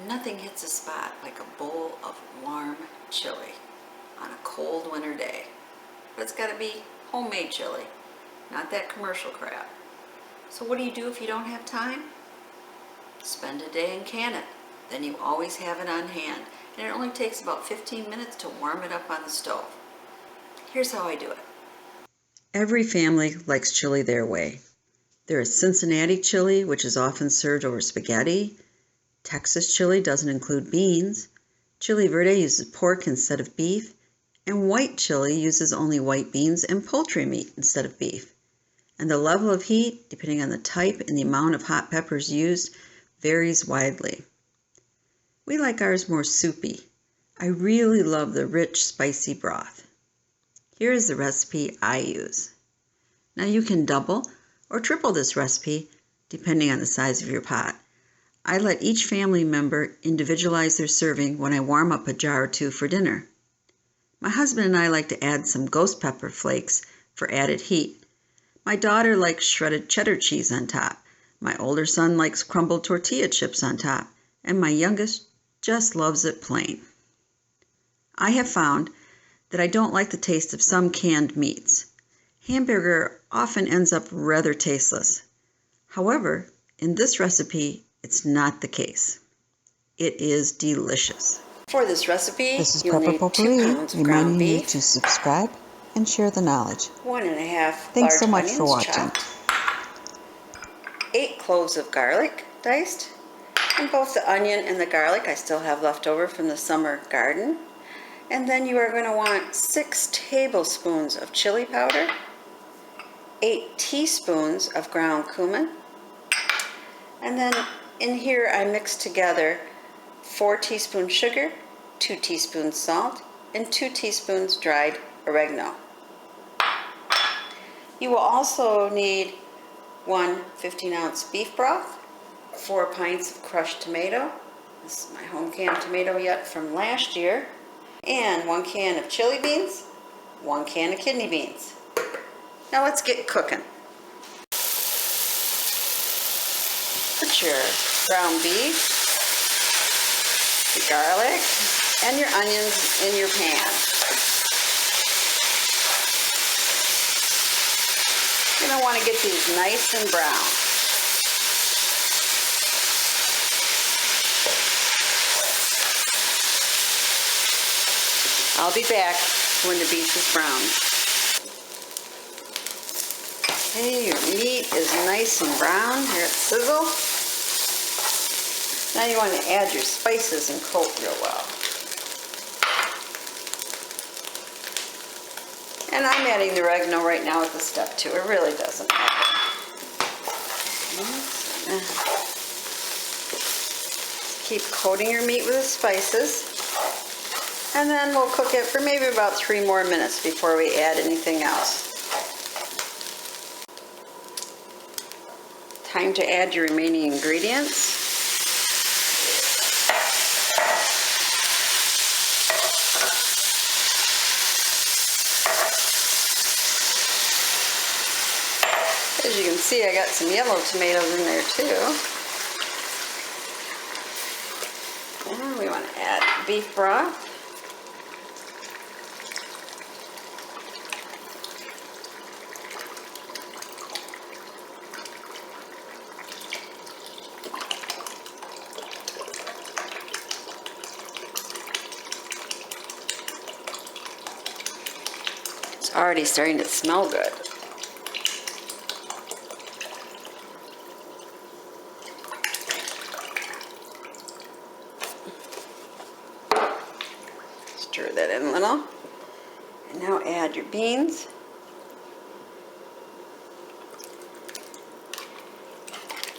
Nothing hits a spot like a bowl of warm chili on a cold winter day. But it's got to be homemade chili, not that commercial crap. So what do you do if you don't have time? Spend a day and can it. Then you always have it on hand, and it only takes about 15 minutes to warm it up on the stove. Here's how I do it. Every family likes chili their way. There is Cincinnati chili, which is often served over spaghetti. Texas chili doesn't include beans. Chili verde uses pork instead of beef. And white chili uses only white beans and poultry meat instead of beef. And the level of heat, depending on the type and the amount of hot peppers used, varies widely. We like ours more soupy. I really love the rich, spicy broth. Here is the recipe I use. Now you can double or triple this recipe depending on the size of your pot. I let each family member individualize their serving when I warm up a jar or two for dinner. My husband and I like to add some ghost pepper flakes for added heat. My daughter likes shredded cheddar cheese on top. My older son likes crumbled tortilla chips on top. And my youngest just loves it plain. I have found that I don't like the taste of some canned meats. Hamburger often ends up rather tasteless. However, in this recipe, it's not the case. It is delicious. For this recipe, This is you'll Pepper need 2 Potpourri, pounds of ground reminding you beef, to subscribe and share the knowledge. 1½ Thanks so large much for onions watching. chopped, 8 cloves of garlic diced, and both the onion and the garlic I still have left over from the summer garden. And then you are going to want 6 tablespoons of chili powder, 8 teaspoons of ground cumin, and then in here I mixed together 4 teaspoons sugar, 2 teaspoons salt, and 2 teaspoons dried oregano. You will also need 1 15-ounce beef broth, 4 pints of crushed tomato, this is my home canned tomato yet from last year, and 1 can of chili beans, 1 can of kidney beans. Now let's get cooking. Put your ground beef, the garlic, and your onions in your pan. You're going to want to get these nice and brown. I'll be back when the beef is brown. Okay, your meat is nice and brown. Here it's sizzle. Now you want to add your spices and coat real well. And I'm adding the oregano right now at the step 2. It really doesn't matter. Keep coating your meat with the spices. And then we'll cook it for maybe about 3 more minutes before we add anything else. Time to add your remaining ingredients. As you can see, I got some yellow tomatoes in there too. And we want to add beef broth. It's already starting to smell good. Stir that in a little. And now add your beans.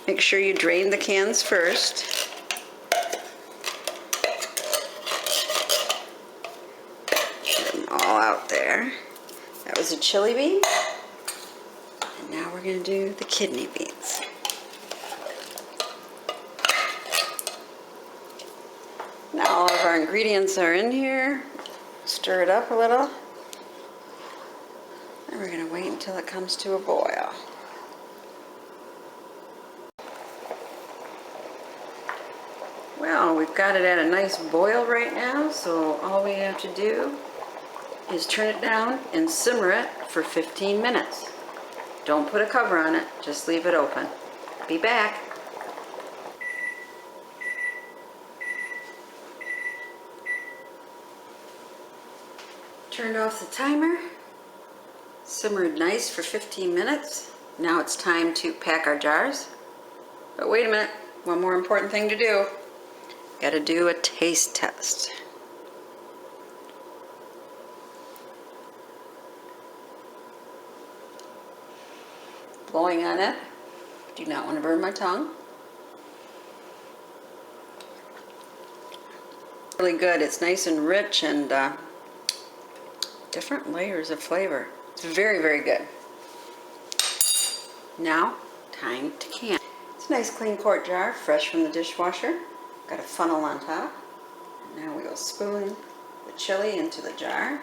Make sure you drain the cans first. Get them all out there. That was a chili bean. And now we're going to do the kidney beans. Now all of our ingredients are in here. Stir it up a little. And we're going to wait until it comes to a boil. Well, we've got it at a nice boil right now, so all we have to do is turn it down and simmer it for 15 minutes. Don't put a cover on it, just leave it open. Be back. Turned off the timer, simmered nice for 15 minutes. Now it's time to pack our jars. But wait a minute, one more important thing to do. Got to do a taste test. Blowing on it. Do not want to burn my tongue. Really good. It's nice and rich and different layers of flavor. It's very, very good. Now, time to can. It's a nice clean quart jar, fresh from the dishwasher. Got a funnel on top. Now we will spoon the chili into the jar.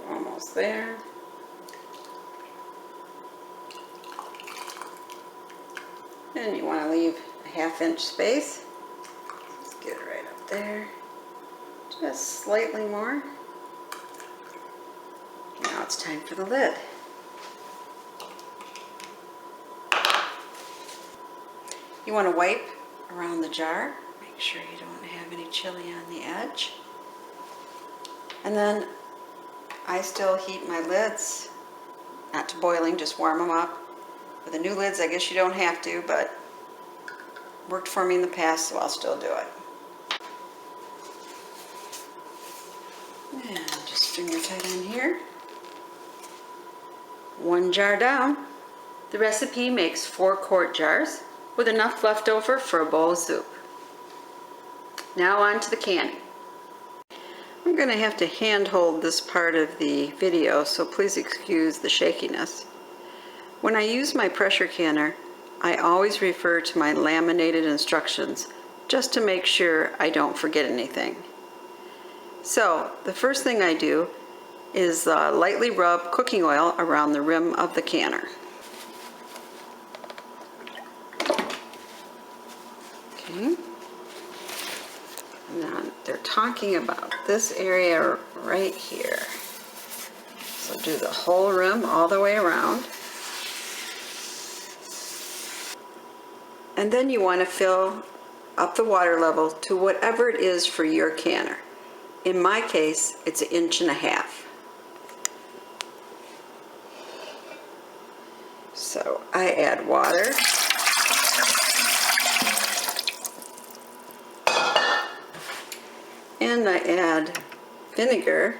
Almost there. And you want to leave a ½ inch space. Let's get it right up there. Just slightly more. Now it's time for the lid. You want to wipe around the jar. Make sure you don't have any chili on the edge. And then I still heat my lids, not to boiling, just warm them up. With the new lids, I guess you don't have to, but worked for me in the past, so I'll still do it. And just finger tight on here. One jar down. The recipe makes 4 quart jars with enough left over for a bowl of soup. Now on to the canning. I'm going to have to hand hold this part of the video, so please excuse the shakiness. When I use my pressure canner, I always refer to my laminated instructions just to make sure I don't forget anything. So the first thing I do is lightly rub cooking oil around the rim of the canner. Okay. Now they're talking about this area right here. So do the whole rim all the way around. And then you want to fill up the water level to whatever it is for your canner. In my case, it's 1.5 inches. So I add water. And I add vinegar.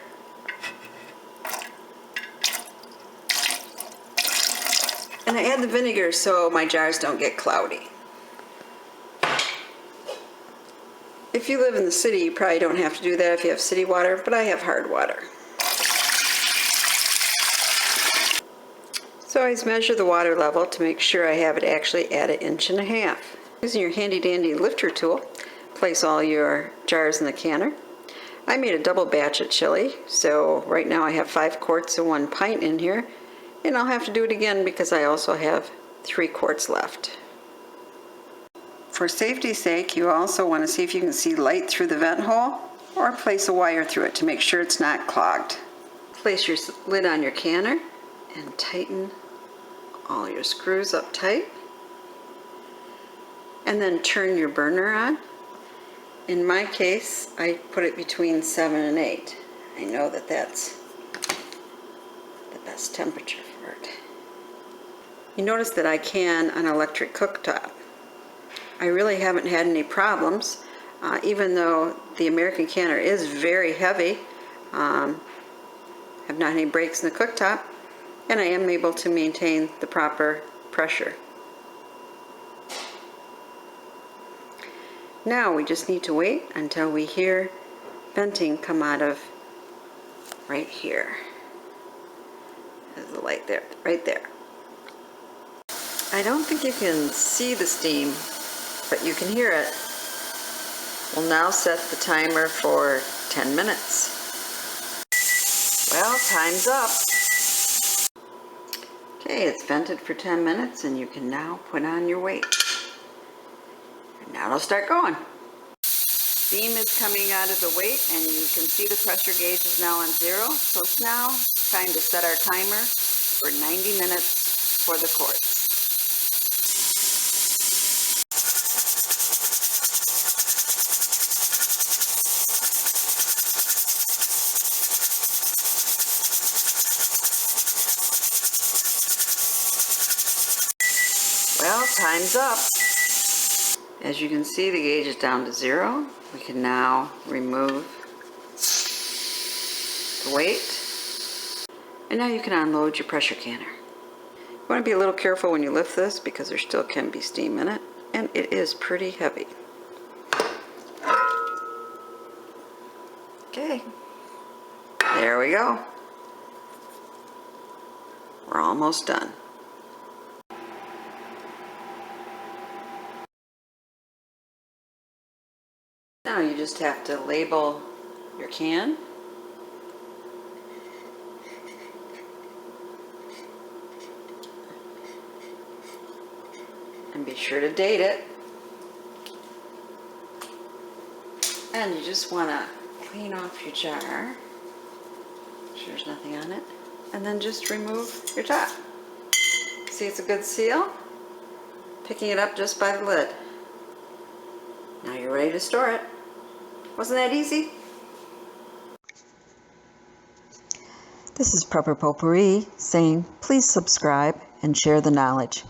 And I add the vinegar so my jars don't get cloudy. If you live in the city, you probably don't have to do that if you have city water, but I have hard water. So I always measure the water level to make sure I have it actually at 1.5 inches. Using your handy dandy lifter tool, place all your jars in the canner. I made a double batch of chili, so right now I have 5 quarts and 1 pint in here, and I'll have to do it again because I also have 3 quarts left. For safety's sake, you also want to see if you can see light through the vent hole or place a wire through it to make sure it's not clogged. Place your lid on your canner and tighten all your screws up tight. And then turn your burner on. In my case, I put it between 7 and 8. I know that that's the best temperature for it. You notice that I can on an electric cooktop. I really haven't had any problems, even though the American canner is very heavy. Have not any breaks in the cooktop, and I am able to maintain the proper pressure. Now we just need to wait until we hear venting come out of right here. There's the light there, right there. I don't think you can see the steam, but you can hear it. We'll now set the timer for 10 minutes. Well, time's up. Okay, it's vented for 10 minutes and you can now put on your weight. And now it'll start going. Steam is coming out of the weight and you can see the pressure gauge is now on 0. So it's now time to set our timer for 90 minutes for the course. Well, time's up. As you can see, the gauge is down to 0. We can now remove the weight. And now you can unload your pressure canner. You want to be a little careful when you lift this because there still can be steam in it, and it is pretty heavy. Okay, there we go. We're almost done. Now you just have to label your can. And be sure to date it. And you just want to clean off your jar. Make sure there's nothing on it. And then just remove your top. See, it's a good seal. Picking it up just by the lid. Now you're ready to store it. Wasn't that easy? This is Prepper Potpourri saying please subscribe and share the knowledge.